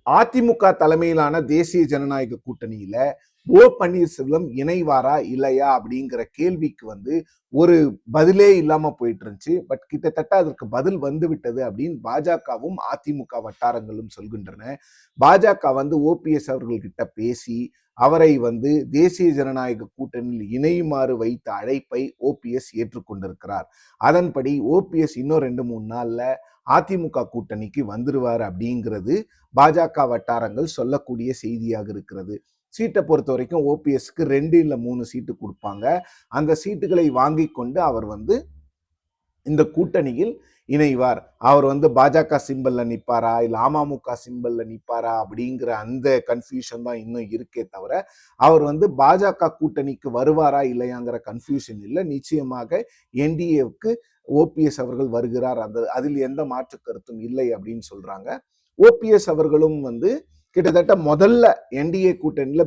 அதிமுக தலைமையிலான தேசிய ஜனநாயக கூட்டணியில ஓ பன்னீர்செல்வம் இணைவாரா இல்லையா அப்படிங்கிற கேள்விக்கு ஒரு பதிலே இல்லாம போயிட்டு இருந்துச்சு. பட் கிட்டத்தட்ட அதற்கு பதில் வந்து விட்டது அப்படின்னு பாஜகவும் அதிமுக வட்டாரங்களும் சொல்கின்றன. பாஜக ஓபிஎஸ் அவர்கள்கிட்ட பேசி அவரை தேசிய ஜனநாயக கூட்டணியில் இணையுமாறு வைத்த அழைப்பை ஓபிஎஸ் ஏற்றுக்கொண்டிருக்கிறார். அதன்படி ஓபிஎஸ் இன்னும் 2-3 நாள்ல அதிமுக கூட்டணிக்கு வந்துருவார் அப்படிங்கிறது பாஜக வட்டாரங்கள் சொல்லக்கூடிய செய்தியாக இருக்கிறது. சீட்டை பொறுத்த வரைக்கும் ஓபிஎஸ்க்கு 2 இல்ல 3 சீட்டு கொடுப்பாங்க. அந்த சீட்டுகளை வாங்கி கொண்டு அவர் இந்த கூட்டணியில் இணைவார். அவர் பாஜக சிம்பல்ல நிப்பாரா இல்ல அமமுக சிம்பல்ல நிப்பாரா அப்படிங்கிற அந்த கன்ஃபியூஷன் தான் இன்னும் இருக்கே தவிர அவர் பாஜக கூட்டணிக்கு வருவாரா இல்லையாங்கிற கன்ஃபியூஷன் இல்லை. நிச்சயமாக என்டிஏவுக்கு ஓபிஎஸ் அவர்கள் வருகிறார். அதில் எந்த மாற்று கருத்தும் இல்லை அப்படின்னு சொல்றாங்க. ஓபிஎஸ் அவர்களும் கிட்டத்தட்ட முதல்ல என்டிஏ கூட்டணியில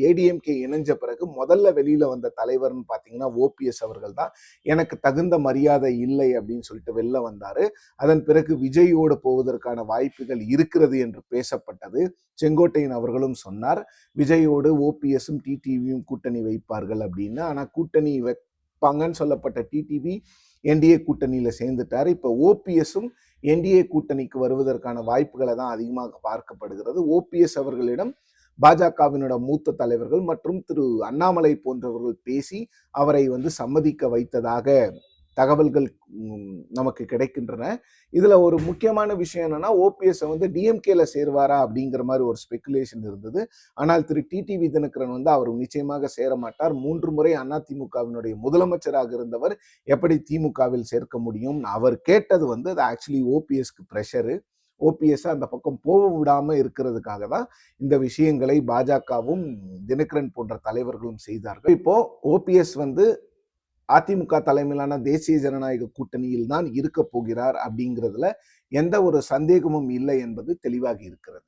ஏடிஎம்கே இணைஞ்ச பிறகு முதல்ல வெளியில வந்த தலைவர்னு பாத்தீங்கன்னா ஓபிஎஸ் அவர்கள் தான். எனக்கு தகுந்த மரியாதை இல்லை அப்படின்னு சொல்லிட்டு வெளில வந்தாரு. அதன் பிறகு விஜயோடு போவதற்கான வாய்ப்புகள் இருக்கிறது என்று பேசப்பட்டது. செங்கோட்டையன் அவர்களும் சொன்னார், விஜயோடு ஓபிஎஸும் டிடிவியும் கூட்டணி வைப்பார்கள் அப்படின்னு. ஆனா கூட்டணி வைப்பாங்கன்னு சொல்லப்பட்ட டிடிவி என்டிஏ கூட்டணியில சேர்ந்துட்டாரு. இப்ப ஓபிஎஸும் என்டிஏ கூட்டணிக்கு வருவதற்கான வாய்ப்புகளை தான் அதிகமாக பார்க்கப்படுகிறது. ஓபிஎஸ் அவர்களிடம் பாஜகவினோட மூத்த தலைவர்கள் மற்றும் திரு அண்ணாமலை போன்றவர்கள் பேசி அவரை சம்மதிக்க வைத்ததாக தகவல்கள் நமக்கு கிடைக்கின்றன. இதுல ஒரு முக்கியமான விஷயம் என்னன்னா, ஓபிஎஸ் டிஎம்கேல சேருவாரா அப்படிங்கிற மாதிரி ஒரு ஸ்பெகுலேஷன் இருந்தது. ஆனால் திரு டிடிவி தினகரன் அவர் நிச்சயமாக சேர மாட்டார். 3 முறை அதிமுகவினுடைய முதலமைச்சராக இருந்தவர் எப்படி திமுகவில் சேர்க்க முடியும்? அவர் கேட்டது அது ஆக்சுவலி ஓபிஎஸ்க்கு பிரஷரு. ஓபிஎஸ் அந்த பக்கம் போக விடாம இருக்கிறதுக்காக தான் இந்த விஷயங்களை பாஜகவும் தினகரன் போன்ற தலைவர்களும் செய்தார்கள். இப்போ ஓபிஎஸ் அதிமுக தலைமையிலான தேசிய ஜனநாயக கூட்டணியில் தான் இருக்க போகிறார் அப்படிங்கிறதுல எந்த ஒரு சந்தேகமும் இல்லை என்பது தெளிவாகி இருக்கிறது.